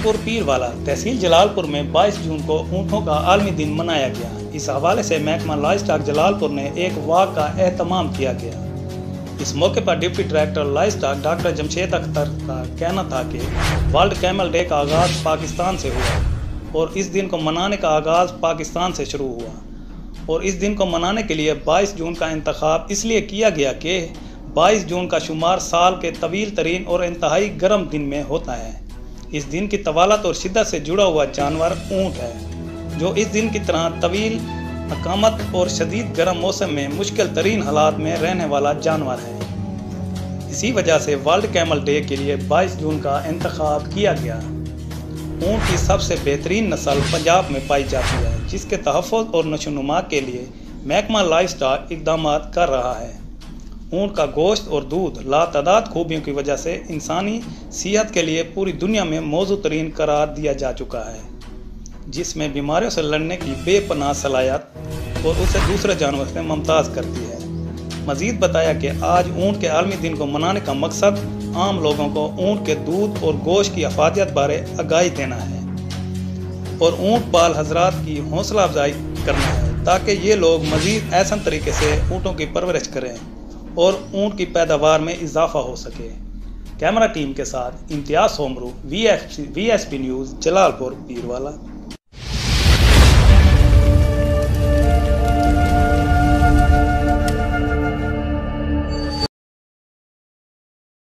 जलालपुर पीरवाला तहसील जलालपुर में 22 जून को ऊँटों का आलमी दिन मनाया गया। इस हवाले से महकमा लाइव स्टॉक जलालपुर ने एक वॉक का एहतमाम किया गया। इस मौके पर deputy director live stock doctor Jamshed Akhtar का कहना था कि वर्ल्ड कैमल डे का आगाज़ पाकिस्तान से हुआ और इस दिन को मनाने का आगाज़ पाकिस्तान से शुरू हुआ और इस दिन को मनाने के लिए 22 जून का इंतखाब इसलिए किया गया कि 22 जून का शुमार साल के तवील तरीन और इंतहाई गर्म दिन में होता है। इस दिन की तवालत और शिद्दत से जुड़ा हुआ जानवर ऊँट है, जो इस दिन की तरह तवील अकामत और शदीद गर्म मौसम में मुश्किल तरीन हालात में रहने वाला जानवर है। इसी वजह से वर्ल्ड कैमल डे के लिए 22 जून का इंतखाब किया गया। ऊँट की सबसे बेहतरीन नस्ल पंजाब में पाई जाती है, जिसके तहफ़्फ़ुज़ और नशोनुमा के लिए महकमा लाइव स्टॉक इक़दाम कर रहा है। ऊँट का गोश्त और दूध लातादाद खूबियों की वजह से इंसानी सेहत के लिए पूरी दुनिया में मौजू तरीन करार दिया जा चुका है, जिसमें बीमारियों से लड़ने की बेपनाह सलाहियत और उसे दूसरे जानवर से मुमताज़ करती है। मज़ीद बताया कि आज ऊँट के आलमी दिन को मनाने का मकसद आम लोगों को ऊँट के दूध और गोश्त की अफादियत बारे आगाही देना है और ऊँट पाल हजरात की हौसला अफजाई करना है, ताकि ये लोग मज़ीद एहसन तरीके से ऊँटों की परवरिश करें और ऊँट की पैदावार में इजाफा हो सके। कैमरा टीम के साथ इम्तियाज़ सोमरू, VSP न्यूज़, जलालपुर पीरवाला।